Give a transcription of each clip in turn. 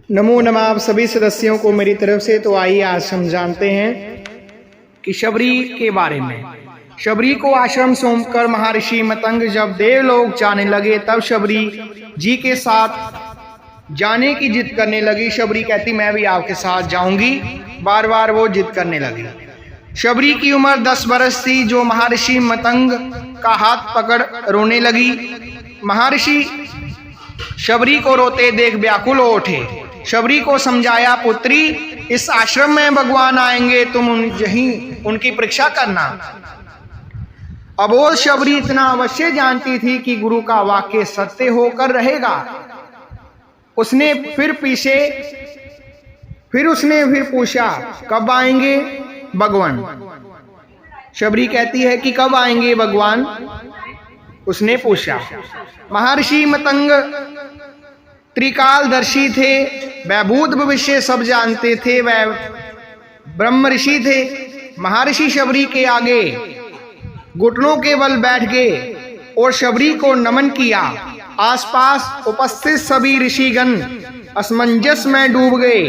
नमो नमः आप सभी सदस्यों को मेरी तरफ से। तो आइए आज हम जानते हैं कि शबरी के बारे में। शबरी को आश्रम सौंपकर महर्षि मतंग जब देवलोक जाने लगे तब शबरी जी के साथ जाने की जिद करने लगी। शबरी कहती मैं भी आपके साथ जाऊंगी। बार बार वो जिद करने लगी। शबरी की उम्र 10 बरस थी जो महर्षि मतंग का हाथ पकड़ रोने लगी। महर्षि शबरी को रोते देख व्याकुल हो उठे। शबरी को समझाया, पुत्री इस आश्रम में भगवान आएंगे, तुम यहीं उनकी परीक्षा करना। अबोध शबरी इतना अवश्य जानती थी कि गुरु का वाक्य सत्य होकर रहेगा। उसने फिर पूछा कब आएंगे भगवान। शबरी कहती है कि कब आएंगे भगवान, उसने पूछा। महर्षि मतंग त्रिकालदर्शी थे, वह भूत भविष्य सब जानते थे, वह ब्रह्म ऋषि थे। महर्षि शबरी के आगे घुटनों के बल बैठ गए और शबरी को नमन किया। आसपास उपस्थित सभी ऋषिगण असमंजस में डूब गए।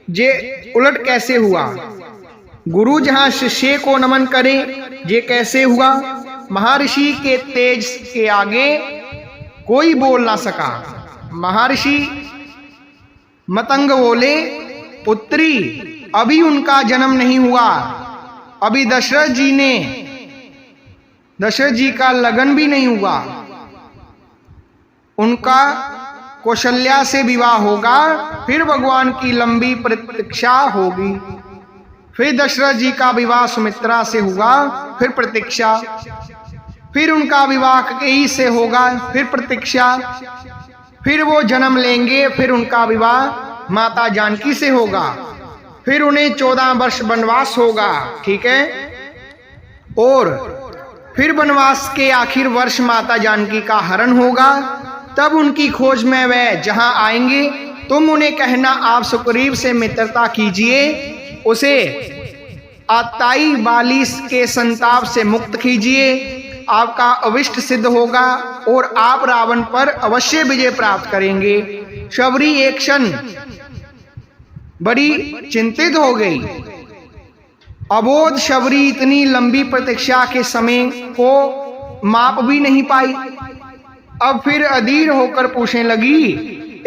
ये उलट कैसे हुआ? गुरु जहां शिष्य को नमन करे, ये कैसे हुआ? महर्षि के तेज के आगे कोई बोल ना सका। महर्षि मतंग बोले, पुत्री अभी उनका जन्म नहीं हुआ, अभी दशरथ जी का लगन भी नहीं हुआ। उनका कौशल्या से विवाह होगा, फिर भगवान की लंबी प्रतीक्षा होगी। फिर दशरथ जी का विवाह सुमित्रा से हुआ, फिर प्रतीक्षा। फिर उनका विवाह कैकेयी से होगा, फिर प्रतीक्षा। फिर वो जन्म लेंगे, फिर उनका विवाह माता जानकी से होगा। फिर उन्हें 14 वर्ष वनवास होगा, ठीक है। और फिर वनवास के आखिर वर्ष माता जानकी का हरण होगा। तब उनकी खोज में वह जहां आएंगे, तुम उन्हें कहना आप सुग्रीव से मित्रता कीजिए, उसे आताई बाली के संताप से मुक्त कीजिए। आपका अविष्ट सिद्ध होगा और आप रावण पर अवश्य विजय प्राप्त करेंगे। शबरी एक क्षण बड़ी चिंतित हो गई। अबोध शबरी इतनी लंबी प्रतीक्षा के समय को माप भी नहीं पाई। अब फिर अधीर होकर पूछने लगी,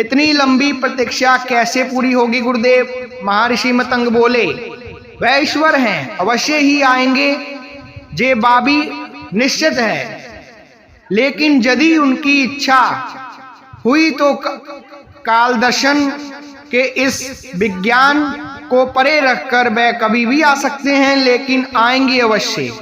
इतनी लंबी प्रतीक्षा कैसे पूरी होगी गुरुदेव? महर्षि मतंग बोले, वह ईश्वर हैं, अवश्य ही आएंगे, जे बाबी निश्चित है। लेकिन यदि उनकी इच्छा हुई तो काल दर्शन के इस विज्ञान को परे रखकर वह कभी भी आ सकते हैं, लेकिन आएंगे अवश्य।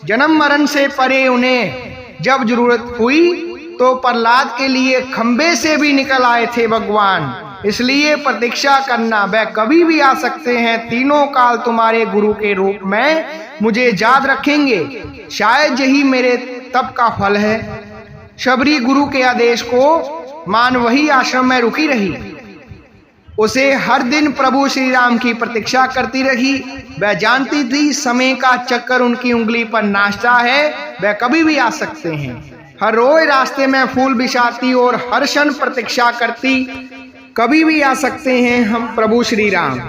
जन्म मरण से परे उन्हें जब जरूरत हुई तो प्रहलाद के लिए खंबे से भी निकल आए थे भगवान। इसलिए प्रतीक्षा करना, वह कभी भी आ सकते हैं। तीनों काल तुम्हारे गुरु के रूप में मुझे याद रखेंगे। शायद यही मेरे तप का फल है। शबरी गुरु के आदेश को मान वही आश्रम में रुकी रही। उसे हर दिन प्रभु श्री राम की प्रतीक्षा करती रही। वह जानती थी समय का चक्कर उनकी उंगली पर नाचता है, वह कभी भी आ सकते हैं। हर रोज रास्ते में फूल बिछाती और हर क्षण प्रतीक्षा करती, कभी भी आ सकते हैं हम प्रभु श्री राम।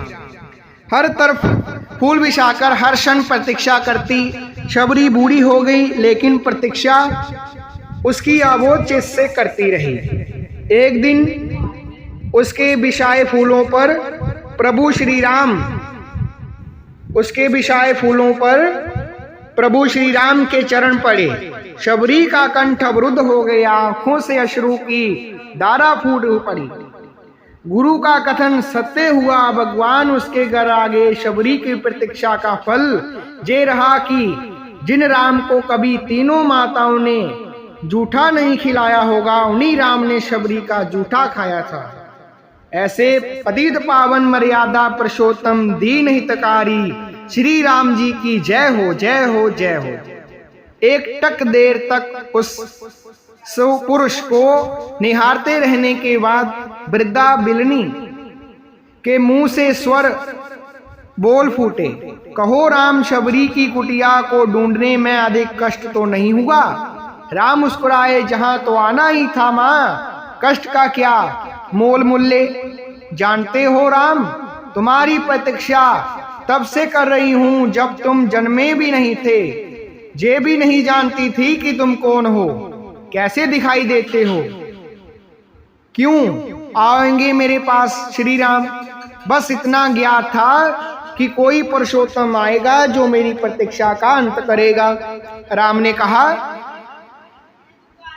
हर तरफ फूल बिछाकर हर क्षण प्रतीक्षा करती। शबरी बूढ़ी हो गई, लेकिन प्रतीक्षा उसकी अबोध चित्त से करती रही। एक दिन उसके बिछाए फूलों पर प्रभु श्री राम के चरण पड़े। शबरी का कंठ अवरुद्ध हो गया, आंखों से अश्रु की धारा फूट पड़ी। गुरु का कथन सत्य हुआ। भगवान उसके घर आ गए। शबरी की प्रतीक्षा का फल ये रहा कि जिन राम को कभी तीनों माताओं ने जूठा नहीं खिलाया होगा, उन्हीं राम ने शबरी का जूठा खाया था। ऐसे पतित पावन मर्यादा पुरुषोत्तम दीन हितकारी श्री राम जी की जय हो, जय हो, जय हो। एक टक देर तक उस पुरुष को निहारते रहने के बाद वृद्धा बिलनी के मुंह से स्वर बोल फूटे, कहो राम, शबरी की कुटिया को ढूंढने में अधिक कष्ट तो नहीं हुआ? राम मुस्कुराए, जहां तो आना ही था मां, कष्ट का क्या मोल मूल्य। जानते हो राम, तुम्हारी प्रतीक्षा तब से कर रही हूं जब तुम जन्मे भी नहीं थे। ये भी नहीं जानती थी कि तुम कौन हो, कैसे दिखाई देते हो, क्यों आएंगे मेरे पास श्री राम। बस इतना ज्ञात था कि कोई पुरुषोत्तम आएगा जो मेरी प्रतीक्षा का अंत करेगा। राम ने कहा,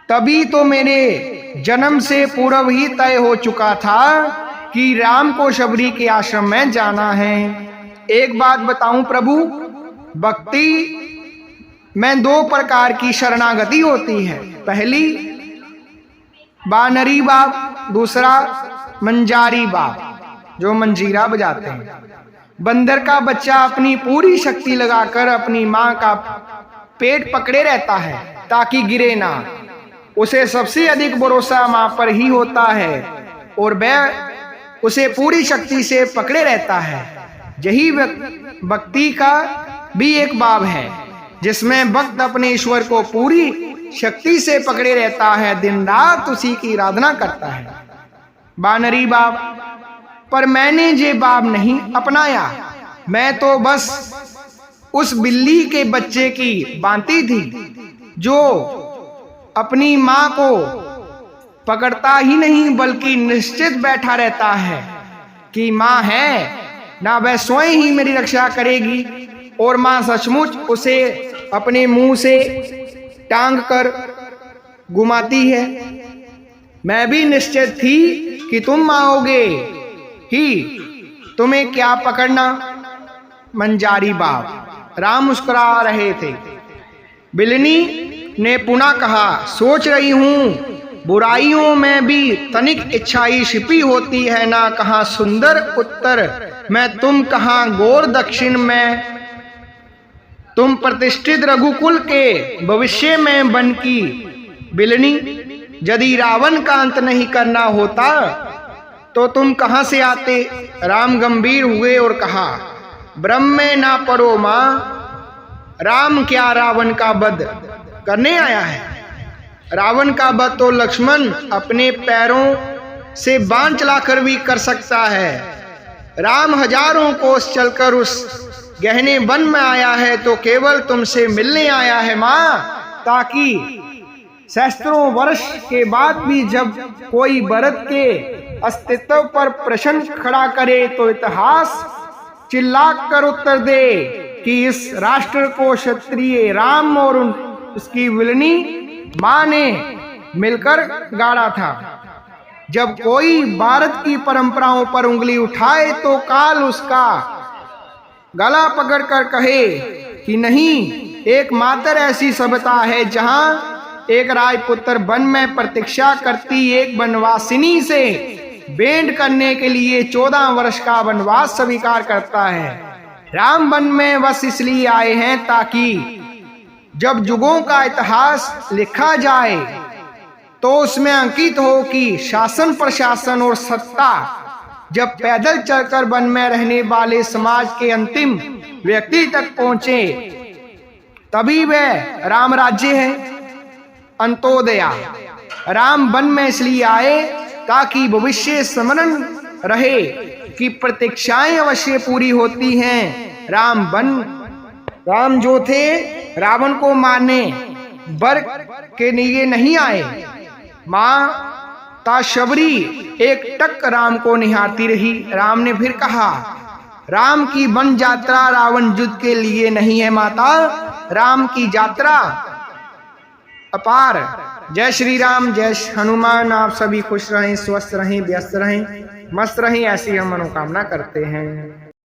तभी तो मेरे जन्म से पूर्व ही तय हो चुका था कि राम को शबरी के आश्रम में जाना है। एक बात बताऊं प्रभु, भक्ति में दो प्रकार की शरणागति होती है। पहली बानरी बाप, दूसरा मंजारी बाप जो मंजीरा बजाते हैं। बंदर का बच्चा अपनी पूरी शक्ति लगाकर अपनी मां का पेट पकड़े रहता है ताकि गिरे ना। उसे सबसे अधिक भरोसा मां पर ही होता है और वह उसे पूरी शक्ति से पकड़े रहता है। यही भक्ति का भी एक भाव है जिसमें भक्त अपने ईश्वर को पूरी शक्ति से पकड़े रहता है, दिन रात उसी की आराधना करता है। बानरी बाप पर मैंने ये भाव नहीं अपनाया। मैं तो बस उस बिल्ली के बच्चे की भांति थी जो अपनी मां को पकड़ता ही नहीं बल्कि निश्चित बैठा रहता है कि मां है ना, वह स्वयं ही मेरी रक्षा करेगी और मां सचमुच उसे अपने मुंह से टांग कर घुमाती है। मैं भी निश्चित थी कि तुम आओगे ही, तुम्हें क्या पकड़ना। मंजारी बाप राम मुस्कुरा रहे थे। बिलनी ने पुनः कहा, सोच रही हूं बुराइयों में भी तनिक इच्छाई छिपी होती है ना। कहाँ सुंदर उत्तर में तुम, कहाँ गौर दक्षिण में तुम, प्रतिष्ठित रघुकुल के भविष्य में बन की बिलनी। यदि रावण का अंत नहीं करना होता तो तुम कहां से आते। राम गंभीर हुए और कहा, ब्रह्म में ना पड़ो मां, राम क्या रावण का वध करने आया है। रावण का वध तो लक्ष्मण अपने पैरों से बाण चलाकर भी कर सकता है। राम हजारों कोस चलकर उस गहने वन में आया है तो केवल तुमसे मिलने आया है मां, ताकि सहस्त्रों वर्ष के बाद भी जब कोई भरत के अस्तित्व पर प्रश्न खड़ा करे तो इतिहास चिल्ला कर उत्तर दे कि इस राष्ट्र को क्षत्रिय राम और उसकी विलनी मां ने मिलकर गाड़ा था। जब कोई भारत की परंपराओं पर उंगली उठाए तो काल उसका गला पकड़कर कहे कि नहीं, एकमात्र ऐसी सभ्यता है जहां एक राजपुत्र वन में प्रतीक्षा करती एक वनवासिनी से भेंट करने के लिए 14 वर्ष का वनवास स्वीकार करता है। राम वन में बस इसलिए आए हैं ताकि जब युगों का इतिहास लिखा जाए तो उसमें अंकित हो कि शासन प्रशासन और सत्ता जब पैदल चलकर वन में रहने वाले समाज के अंतिम व्यक्ति तक पहुंचे तभी वह राम राज्य है। अंत्योदया राम वन में इसलिए आए ताकि भविष्य स्मरण रहे कि प्रतीक्षाएं अवश्य पूरी होती हैं। राम जो थे रावण को मारने वर के लिए नहीं आए। माता शबरी एक टक राम को निहारती रही। राम ने फिर कहा, राम की वन यात्रा रावण युद्ध के लिए नहीं है माता, राम की यात्रा अपार। जय श्री राम, जय हनुमान। आप सभी खुश रहें, स्वस्थ रहें, व्यस्त रहें, मस्त रहें, ऐसी हम मनोकामना करते हैं।